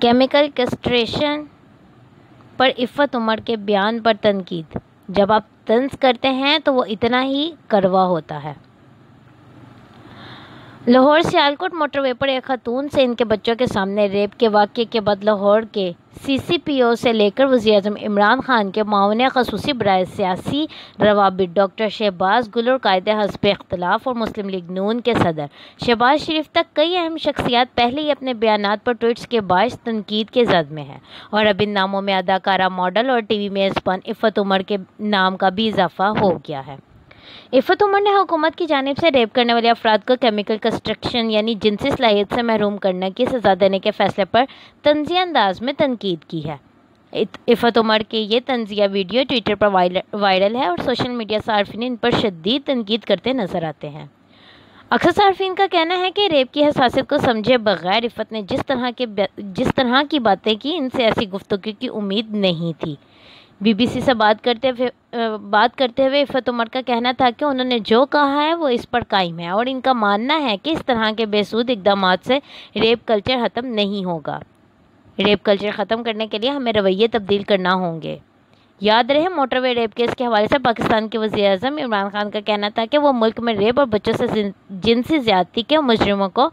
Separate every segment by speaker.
Speaker 1: Chemical کسٹریشن پر عفت عمر کے بیان پر تنقید۔ جب آپ طنز کرتے ہیں تو وہ اتنا ہی کڑوا ہوتا ہے۔ لاہور سیالکوٹ موٹر وے پر ایک خاتون سے ان کے بچوں کے سامنے ریپ کے واقعے کے بعد لاہور کے سی سی پی او سے لے کر وزیر اعظم عمران خان کے معاون خصوصی برائے سیاسی روابط ڈاکٹر شہباز گل اور قائد حزب اختلاف اور مسلم لیگ نون کے صدر شہباز شریف تک کئی اہم شخصیات پہلے ہی اپنے بیانات پر ٹویٹس کے باعث تنقید کے زد میں ہیں، اور اب ان ناموں میں اداکارہ، ماڈل اور ٹی وی میزبان عفت عمر کے نام کا بھی اضافہ ہو گیا ہے۔ عفت عمر نے حکومت کی جانب سے ریپ کرنے والے افراد کو کیمیکل کسٹریشن یعنی جنسی صلاحیت سے محروم کرنے کی سزا دینے کے فیصلے پر طنزیہ انداز میں تنقید کی ہے۔ عفت عمر کی یہ طنزیہ ویڈیو ٹویٹر پر وائرل ہے اور سوشل میڈیا صارفین ان پر شدید تنقید کرتے نظر آتے ہیں۔ اکثر صارفین کا کہنا ہے کہ ریپ کی حساسیت کو سمجھے بغیر عفت نے جس طرح کی باتیں کی، ان سے ایسی گفتگو کی امید نہیں تھی۔ بی بی سی سے بات کرتے ہوئے عفت عمر کا کہنا تھا کہ انہوں نے جو کہا ہے وہ اس پر قائم ہے، اور ان کا ماننا ہے کہ اس طرح کے بے سود اقدامات سے ریپ کلچر ختم نہیں ہوگا۔ ریپ کلچر ختم کرنے کے لیے ہمیں رویے تبدیل کرنا ہوں گے۔ یاد رہے، موٹر وے ریپ کیس کے حوالے سے پاکستان کے وزیر اعظم عمران خان کا کہنا تھا کہ وہ ملک میں ریپ اور بچوں سے جنسی زیادتی کے مجرموں کو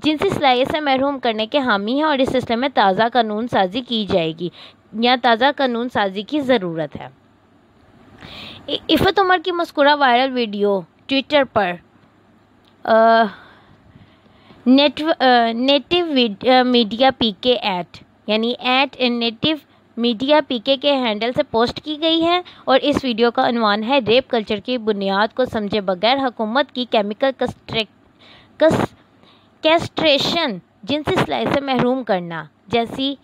Speaker 1: جنسی صلاحیت سے محروم کرنے کے حامی ہیں، اور اس سلسلے میں تازہ قانون سازی کی جائے گی یا تازہ قانون سازی کی ضرورت ہے۔ عفت عمر کی مذکورہ وائرل ویڈیو ٹویٹر پر نیٹو میڈیا پی کے نیٹو میڈیا پی کے ہینڈل سے پوسٹ کی گئی ہے، اور اس ویڈیو کا عنوان ہے ریپ کلچر کی بنیاد کو سمجھے بغیر حکومت کی کیمیکل کیسٹریشن جنسی صلاحیت سے محروم کرنا جیسی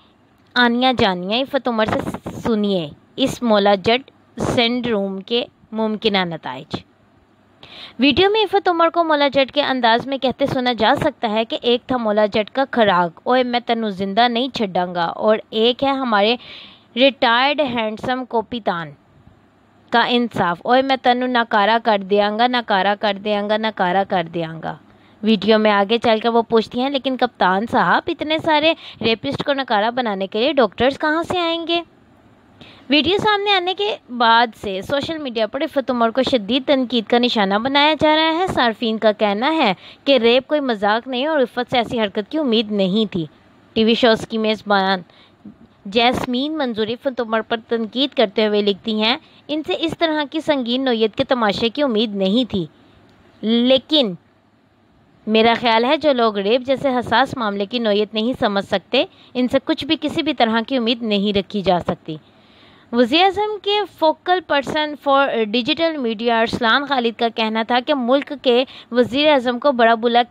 Speaker 1: آنیاں جانیاں۔ عفت عمر سے سنیے اس مولا جٹ سنڈروم کے ممکنہ نتائج۔ ویڈیو میں عفت عمر کو مولا جٹ کے انداز میں کہتے سنا جا سکتا ہے کہ ایک تھا مولا جٹ کا کھراک، اوئے میں تینوں زندہ نہیں چھڈاں گا، اور ایک ہے ہمارے ریٹائرڈ ہینڈسم کوپیتان کا انصاف، اوئے میں تینوں ناکارہ کر دیاں گا، ناکارہ کر دیاں گا، ناکارہ کر دیاں گا۔ ویڈیو میں آگے چل کر وہ پوچھتی ہیں، لیکن کپتان صاحب، اتنے سارے ریپسٹ کو ناکارہ بنانے کے لیے ڈاکٹرز کہاں سے آئیں گے؟ ویڈیو سامنے آنے کے بعد سے سوشل میڈیا پر عفت عمر کو شدید تنقید کا نشانہ بنایا جا رہا ہے۔ صارفین کا کہنا ہے کہ ریپ کوئی مذاق نہیں اور عفت سے ایسی حرکت کی امید نہیں تھی۔ ٹی وی شوز کی میزبان جیسمین منظور عفت عمر پر تنقید کرتے ہوئے لکھتی ہیں، ان سے اس طرح کی سنگین نوعیت کے تماشے کی امید نہیں تھی، لیکن میرا خیال ہے جو لوگ ریپ جیسے حساس معاملے کی نوعیت نہیں سمجھ سکتے، ان سے کچھ بھی کسی بھی طرح کی امید نہیں رکھی جا سکتی۔ وزیر اعظم کے focal person for digital media Arsalan Khalid کا کہنا تھا کہ ملک کے وزیر اعظم کو برا بھلا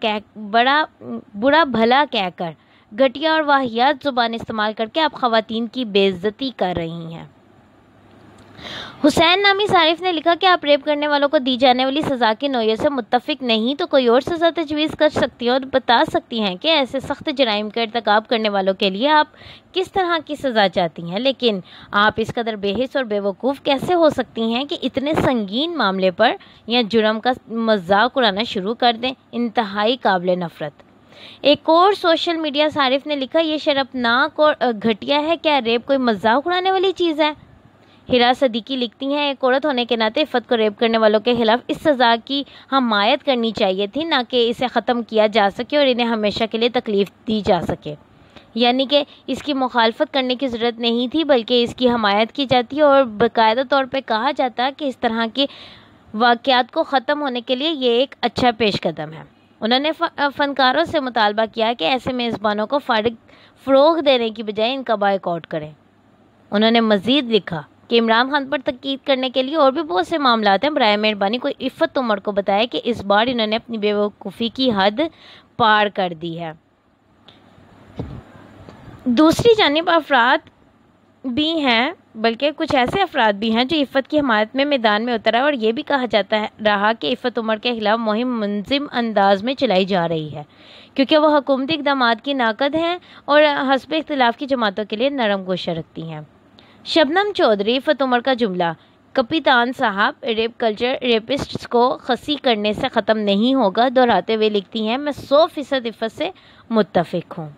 Speaker 1: کہہ کر گھٹیا اور واہیات زبان استعمال کر کے آپ خواتین کی بے عزتی کر رہی ہیں۔ حسین نامی صارف نے لکھا کہ آپ ریپ کرنے والوں کو دی جانے والی سزا کی نوعیت سے متفق نہیں تو کوئی اور سزا تجویز کر سکتی ہیں، اور بتا سکتی ہیں کہ ایسے سخت جرائم کا ارتکاب کرنے والوں کے لیے آپ کس طرح کی سزا چاہتی ہیں، لیکن آپ اس قدر بے حس اور بے وقوف کیسے ہو سکتی ہیں کہ اتنے سنگین معاملے پر یا جرم کا مذاق اڑانا شروع کر دیں؟ انتہائی قابل نفرت۔ ایک اور سوشل میڈیا صارف نے لکھا، یہ شرمناک اور گھٹیا ہے، کیا ریپ کوئی مذاق اڑانے والی چیز ہے؟ ہیرا صدیقی لکھتی ہیں، ایک عورت ہونے کے ناطے عفت کو ریپ کرنے والوں کے خلاف اس سزا کی حمایت کرنی چاہیے تھی، نہ کہ اسے ختم کیا جا سکے اور انہیں ہمیشہ کے لیے تکلیف دی جا سکے، یعنی کہ اس کی مخالفت کرنے کی ضرورت نہیں تھی بلکہ اس کی حمایت کی جاتی اور باقاعدہ طور پہ کہا جاتا کہ اس طرح کے واقعات کو ختم ہونے کے لیے یہ ایک اچھا پیش قدم ہے۔ انہوں نے فنکاروں سے مطالبہ کیا کہ ایسے میزبانوں کو فروغ دینے کی بجائے ان کا بائیکاٹ کریں۔ انہوں نے مزید لکھا کہ عمران خان پر تنقید کرنے کے لیے اور بھی بہت سے معاملات ہیں، برائے مہربانی کوئی عفت عمر کو بتائے کہ اس بار انہوں نے اپنی بے وقوفی کی حد پار کر دی ہے۔ دوسری جانب افراد بھی ہیں، بلکہ کچھ ایسے افراد بھی ہیں جو عفت کی حمایت میں میدان میں اترا، اور یہ بھی کہا جاتا رہا کہ عفت عمر کے خلاف مہم منظم انداز میں چلائی جا رہی ہے کیونکہ وہ حکومتی اقدامات کی ناقد ہیں اور حزب اختلاف کی جماعتوں کے لیے نرم گوشہ رکھتی ہیں۔ شبنم چودھری، عفت عمر کا جملہ، کپتان صاحب، ریپ کلچر ریپسٹس کو خسی کرنے سے ختم نہیں ہوگا، دہراتے ہوئے لکھتی ہیں، میں 100% عفت سے متفق ہوں۔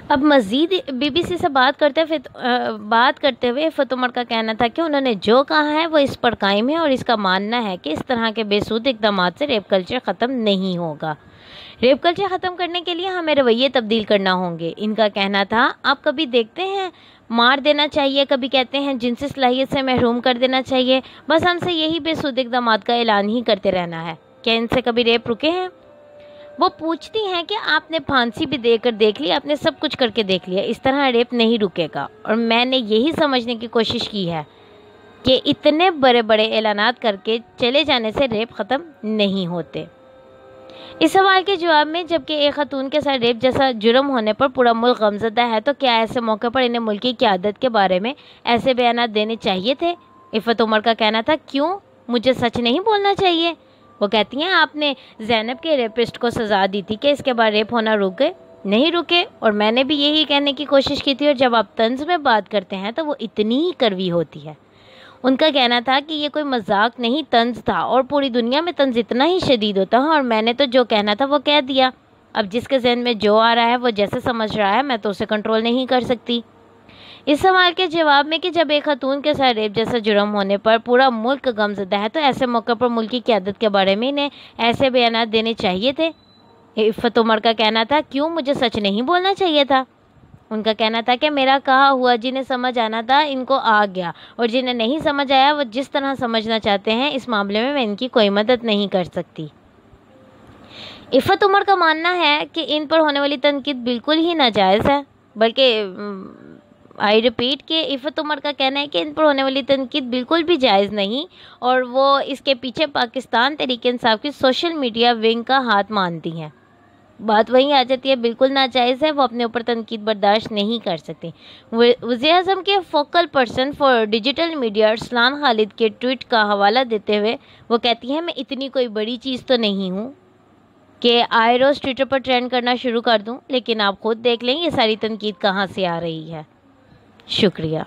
Speaker 1: اب مزید BBC سے بات کرتے ہوئے عفت عمر کا کہنا تھا کہ انہوں نے جو کہا ہے وہ اس پر قائم ہے اور اس کا ماننا ہے کہ اس طرح کے بے سود اقدامات سے ریپ کلچر ختم نہیں ہوگا۔ ریپ کلچر ختم کرنے کے لیے ہمیں رویے تبدیل کرنا ہوں گے۔ ان کا کہنا تھا، آپ کبھی دیکھتے ہیں مار دینا چاہیے، کبھی کہتے ہیں جنسی صلاحیت سے محروم کر دینا چاہیے، بس ہم سے یہی بے سود اقدامات کا اعلان ہی کرتے رہنا ہے۔ کیا ان سے کبھی ریپ رکے ہیں؟ وہ پوچھتی ہیں کہ آپ نے پھانسی بھی دے کر دیکھ لیا، آپ نے سب کچھ کر کے دیکھ لیا، اس طرح ریپ نہیں رکے گا۔ اور میں نے یہی سمجھنے کی کوشش کی ہے کہ اتنے بڑے بڑے اعلانات کر کے چلے جانے سے ریپ ختم نہیں ہوتے۔ اس سوال کے جواب میں، جبکہ ایک خاتون کے ساتھ ریپ جیسا جرم ہونے پر پورا ملک غمزدہ ہے، تو کیا ایسے موقع پر انہیں ملک کی قیادت کے بارے میں ایسے بیانات دینے چاہیے تھے؟ عفت عمر کا کہنا تھا، کیوں مجھے سچ نہیں بولنا چاہیے؟ وہ کہتی ہیں، آپ نے زینب کے ریپسٹ کو سزا دی تھی کہ اس کے بعد ریپ ہونا رک گئے؟ نہیں رکے، اور میں نے بھی یہی کہنے کی کوشش کی تھی، اور جب آپ طنز میں بات کرتے ہیں تو وہ اتنی ہی کڑوی ہوتی ہے۔ ان کا کہنا تھا کہ یہ کوئی مذاق نہیں، طنز تھا، اور پوری دنیا میں طنز اتنا ہی شدید ہوتا ہے، اور میں نے تو جو کہنا تھا وہ کہہ دیا۔ اب جس کے ذہن میں جو آ رہا ہے وہ جیسے سمجھ رہا ہے، میں تو اسے کنٹرول نہیں کر سکتی۔ اس سوال کے جواب میں کہ جب ایک خاتون کے ساتھ ریپ جیسا جرم ہونے پر پورا ملک غمزدہ ہے، تو ایسے موقع پر ملک کی قیادت کے بارے میں انہیں ایسے بیانات دینے چاہیے تھے؟ عفت عمر کا کہنا تھا، کیوں مجھے سچ نہیں بولنا چاہیے تھا؟ ان کا کہنا تھا کہ میرا کہا ہوا جنہیں سمجھ آنا تھا ان کو آ گیا، اور جنہیں نہیں سمجھ آیا وہ جس طرح سمجھنا چاہتے ہیں، اس معاملے میں ان کی کوئی مدد نہیں کر سکتی۔ عفت عمر کا ماننا ہے کہ ان پر ہونے والی تنقید بالکل ہی ناجائز ہے، بلکہ آئی ریپیٹ کہ عفت عمر کا کہنا ہے کہ ان پر ہونے والی تنقید بالکل بھی جائز نہیں، اور وہ اس کے پیچھے پاکستان تحریک انصاف کی سوشل میڈیا ونگ کا ہاتھ مانتی ہیں۔ بات وہیں آ جاتی ہے، بالکل ناجائز ہے، وہ اپنے اوپر تنقید برداشت نہیں کر سکتی۔ وزیر اعظم کے focal person for digital media Arsalan Khalid کے ٹویٹ کا حوالہ دیتے ہوئے وہ کہتی ہیں، میں اتنی کوئی بڑی چیز تو نہیں ہوں کہ آئے روز ٹویٹر پر ٹرینڈ کرنا شروع کر دوں، لیکن آپ خود دیکھ لیں یہ ساری تنقید کہاں سے آ رہی ہے۔ شکریہ۔